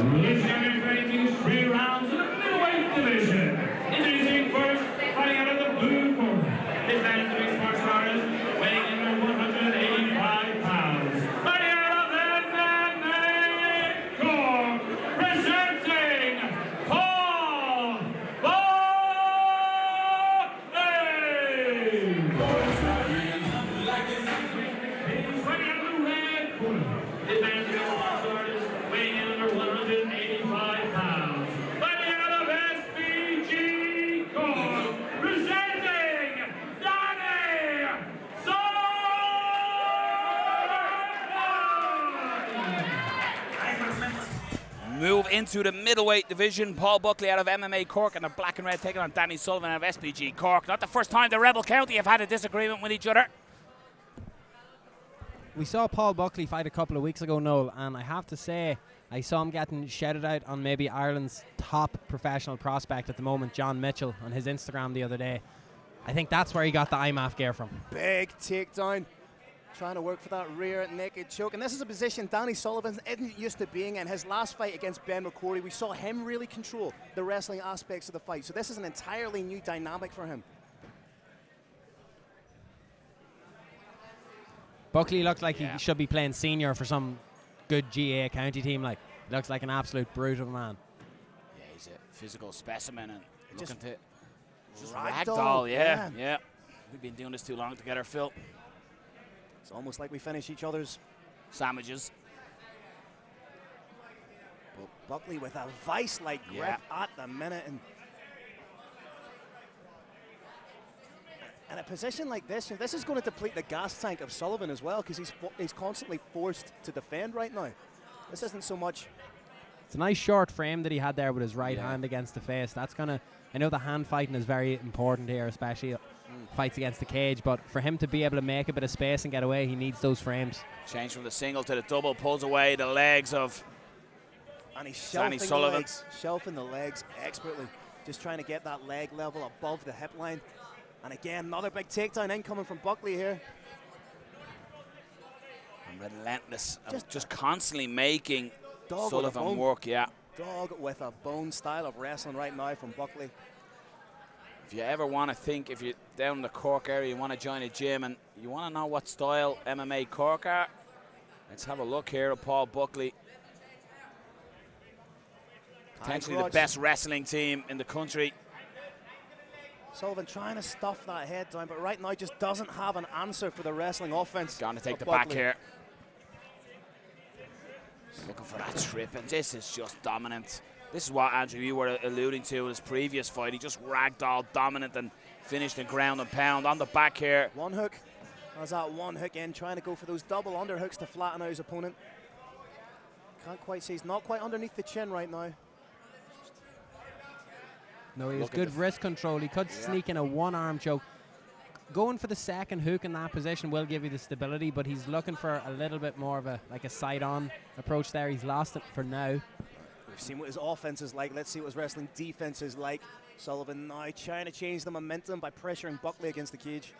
Fighting 3 rounds in the middleweight division. Introducing first, fighting out of the blue corner. His man is the mixed martial artist, weighing in at 185 pounds. Fighting out of MMA Cork, presenting Paul Buckley. He's fighting out of the red corner. His man is the mixed martial artist, weighing in under 185 pounds. Fighting out of SBG Cork, presenting Danny Sullivan. Move into the middleweight division. Paul Buckley out of MMA Cork and the black and red taking on Danny Sullivan out of SBG Cork. Not the first time the Rebel County have had a disagreement with each other. We saw Paul Buckley fight a couple of weeks ago, Noel, and I have to say, I saw him getting shouted out on maybe Ireland's top professional prospect at the moment, John Mitchell, on his Instagram the other day. I think that's where he got the IMAF gear from. Big takedown. Trying to work for that rear naked choke. And this is a position Danny Sullivan isn't used to being in. His last fight against Ben McCrory, we saw him really control the wrestling aspects of the fight. So this is an entirely new dynamic for him. Buckley looked like he should be playing senior for some good GA county team. Like, looks like an absolute brute of a man. Yeah, he's a physical specimen and looking to just ragdoll. Yeah. We've been doing this too long together, Phil. It's almost like we finish each other's sandwiches. But Buckley with a vice-like grip at the minute. And a position like this, this is going to deplete the gas tank of Sullivan as well, because he's constantly forced to defend right now. This isn't so much. It's a nice short frame that he had there with his right hand against the face. That's going to, I know the hand fighting is very important here, especially fights against the cage, but for him to be able to make a bit of space and get away, he needs those frames. Change from the single to the double, pulls away the legs of Danny Sullivan. Shelving the legs expertly, just trying to get that leg level above the hip line. And again, another big takedown incoming from Buckley here. And relentless, just constantly making Sullivan work, Dog with a bone style of wrestling right now from Buckley. If you ever want to think, if you're down in the Cork area, you want to join a gym and you want to know what style MMA Cork are, let's have a look here at Paul Buckley. Potentially the best wrestling team in the country. Sullivan trying to stuff that head down, but right now just doesn't have an answer for the wrestling offense. Going to take the back here. Looking for that trip, and this is just dominant. This is what, Andrew, you were alluding to in his previous fight. He just ragdolled dominant and finished the ground and pound on the back here. One hook. Has that one hook in, trying to go for those double underhooks to flatten out his opponent. Can't quite see, he's not quite underneath the chin right now. No, he has good wrist control. He could sneak in a one-arm choke. Going for the second hook in that position will give you the stability, but he's looking for a little bit more of a side-on approach there. He's lost it for now. We've seen what his offense is like. Let's see what his wrestling defense is like. Sullivan now trying to change the momentum by pressuring Buckley against the cage.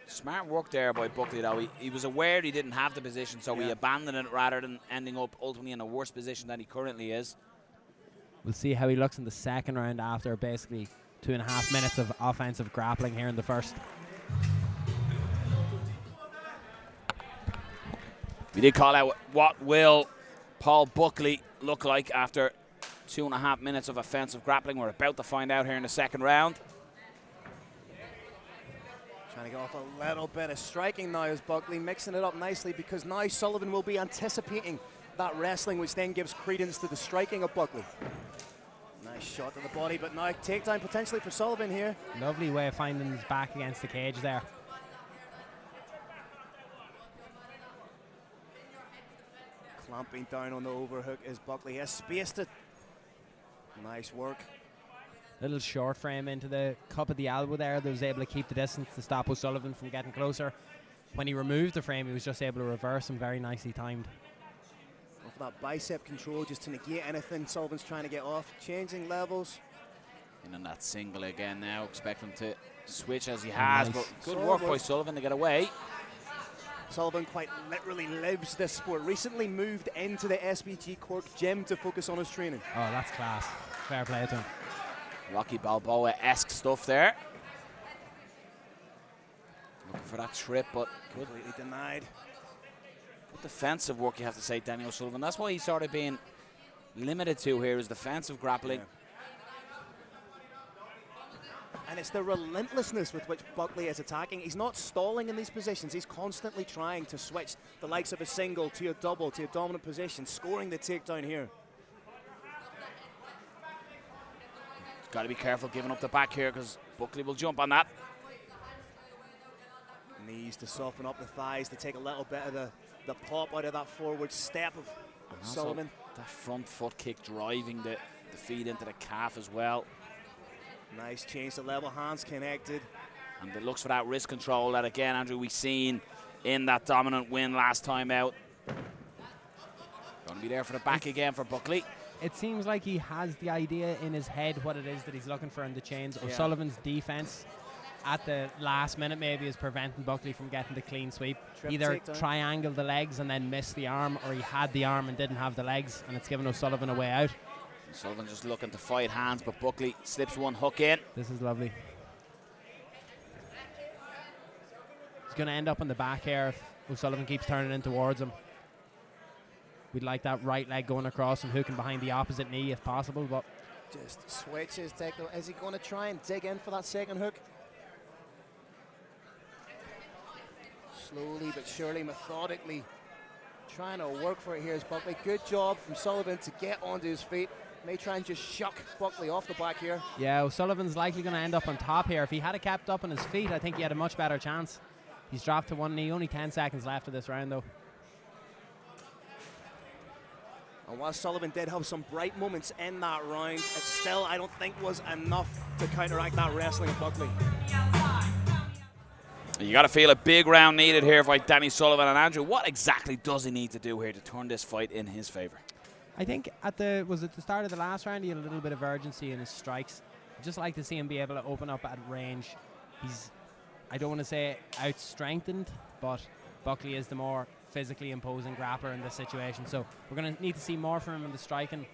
Smart work there by Buckley, though. He was aware he didn't have the position, so he abandoned it rather than ending up ultimately in a worse position than he currently is. We'll see how he looks in the second round after basically 2.5 minutes of offensive grappling here in the first. We did call out what will Paul Buckley look like after 2.5 minutes of offensive grappling. We're about to find out here in the second round. Trying to get off a little bit of striking now as Buckley mixing it up nicely, because now Sullivan will be anticipating that wrestling, which then gives credence to the striking of Buckley. Nice shot to the body, but now takedown potentially for Sullivan here. Lovely way of finding his back against the cage there. Clamping down on the overhook is Buckley. He has spaced it. Nice work. Little short frame into the cup of the elbow there that was able to keep the distance to stop O'Sullivan from getting closer. When he removed the frame, he was just able to reverse him, very nicely timed. Off that bicep control just to negate anything Sullivan's trying to get off. Changing levels. In on that single again now. Expect him to switch as he has, but good work by Sullivan to get away. Sullivan quite literally lives this sport. Recently moved into the SBG Cork gym to focus on his training. Oh, that's class. Fair play to him. Rocky Balboa-esque stuff there. Looking for that trip, but good. Completely denied. Good defensive work, you have to say, Danny O'Sullivan. That's why he's sort of being limited to here, is defensive grappling. Yeah. And it's the relentlessness with which Buckley is attacking. He's not stalling in these positions. He's constantly trying to switch the likes of a single to a double, to a dominant position, scoring the takedown here. Got to be careful giving up the back here, because Buckley will jump on that. Knees to soften up the thighs, to take a little bit of the pop out of that forward step of Sullivan. That front foot kick driving the feet into the calf as well. Nice change to level, hands connected. And it looks for that wrist control that, again, Andrew, we've seen in that dominant win last time out. Going to be there for the back again for Buckley. It seems like he has the idea in his head what it is that he's looking for in the chains. Yeah. O'Sullivan's defense at the last minute maybe is preventing Buckley from getting the clean sweep. Either triangle the legs and then miss the arm, or he had the arm and didn't have the legs, and it's given O'Sullivan a way out. Sullivan just looking to fight hands, but Buckley slips one hook in. This is lovely. He's going to end up on the back here if O'Sullivan keeps turning in towards him. We'd like that right leg going across and hooking behind the opposite knee if possible, but just switches. Is he going to try and dig in for that second hook? Slowly but surely, methodically trying to work for it here is Buckley. Good job from Sullivan to get onto his feet. May try and just shuck Buckley off the back here. Yeah, O'Sullivan's likely going to end up on top here. If he had kept up on his feet, I think he had a much better chance. He's dropped to one knee. Only 10 seconds left of this round, though. And while Sullivan did have some bright moments in that round, it still, I don't think, was enough to counteract that wrestling of Buckley. You got to feel a big round needed here by Danny Sullivan. And Andrew, what exactly does he need to do here to turn this fight in his favour? I think at the start of the last round, he had a little bit of urgency in his strikes. I'd just like to see him be able to open up at range. He's, I don't want to say out-strengthened, but Buckley is the more physically imposing grappler in this situation. So we're going to need to see more from him in the striking.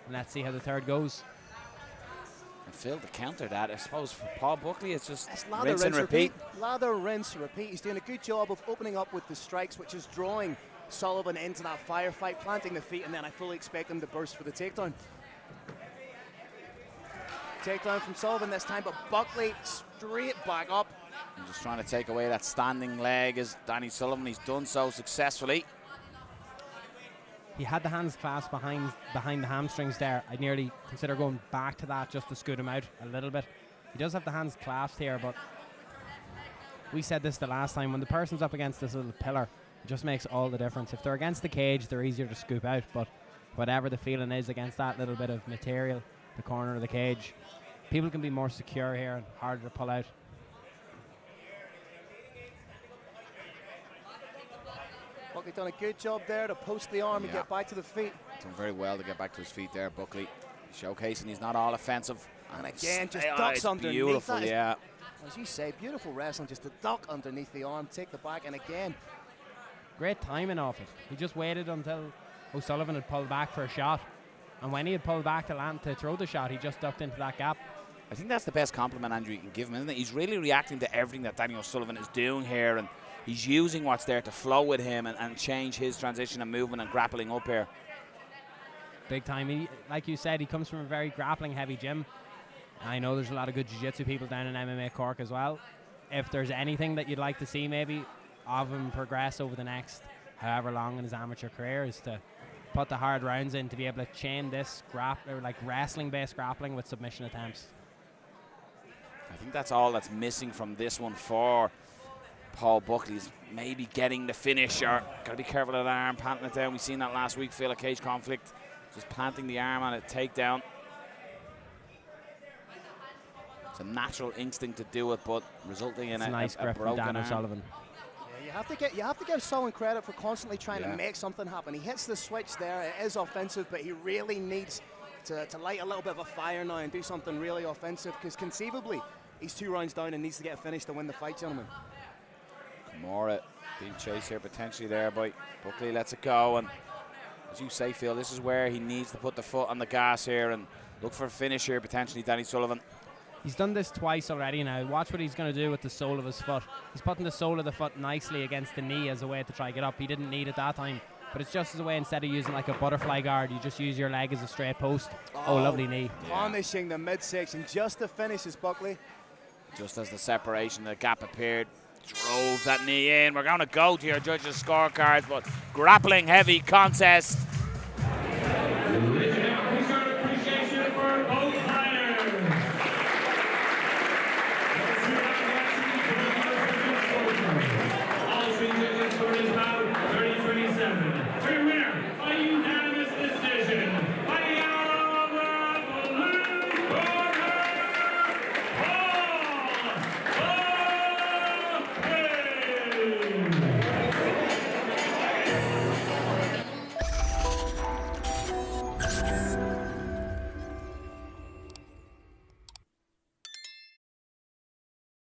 And let's see how the third goes. And Phil, to counter that, I suppose for Paul Buckley, it's just lather, rinse and repeat. Lather, rinse, repeat. He's doing a good job of opening up with the strikes, which is drawing Sullivan into that firefight, planting the feet, and then I fully expect him to burst for the takedown. Takedown from Sullivan this time, but Buckley straight back up. And just trying to take away that standing leg is Danny Sullivan. He's done so successfully. He had the hands clasped behind the hamstrings there. I'd nearly consider going back to that just to scoot him out a little bit. He does have the hands clasped here, but we said this the last time, when the person's up against this little pillar, it just makes all the difference. If they're against the cage, they're easier to scoop out, but whatever the feeling is against that little bit of material, the corner of the cage, people can be more secure here and harder to pull out. Buckley done a good job there to post the arm and get back to the feet. Done very well to get back to his feet there, Buckley. Showcasing he's not all offensive. And again, just ducks underneath. Beautiful, yeah. As you say, beautiful wrestling, just a duck underneath the arm, take the back, and again. Great timing off it. He just waited until O'Sullivan had pulled back for a shot. And when he had pulled back to land to throw the shot, he just ducked into that gap. I think that's the best compliment, Andrew, you can give him, isn't it? He's really reacting to everything that Danny O'Sullivan is doing here, and he's using what's there to flow with him and change his transition and movement and grappling up here. Big time. He, like you said, he comes from a very grappling-heavy gym. I know there's a lot of good jiu-jitsu people down in MMA Cork as well. If there's anything that you'd like to see maybe of him progress over the next however long in his amateur career, is to put the hard rounds in to be able to chain this like wrestling-based grappling with submission attempts. I think that's all that's missing from this one for Paul Buckley, is maybe getting the finish, or got to be careful of that arm, planting it down. We've seen that last week, Phil, a cage conflict, just planting the arm on a takedown. It's a natural instinct to do it, but resulting in a nice grip from Dan O'Sullivan. Yeah, you have to give Sullivan credit for constantly trying to make something happen. He hits the switch there. It is offensive, but he really needs to light a little bit of a fire now and do something really offensive, because conceivably he's 2 rounds down and needs to get a finish to win the fight, gentlemen. Kimura Being chased here potentially there by Buckley. Lets it go, and as you say, Phil, this is where he needs to put the foot on the gas here and look for a finish here potentially, Danny Sullivan. He's done this twice already now. Watch what he's going to do with the sole of his foot. He's putting the sole of the foot nicely against the knee as a way to try to get up. He didn't need it that time, but it's just as a way, instead of using like a butterfly guard, you just use your leg as a straight post. Oh, lovely knee. Punishing the midsection just to finish his Buckley. Just as the separation, the gap appeared, drove that knee in. We're going to go to your judges' scorecards, but grappling heavy contest.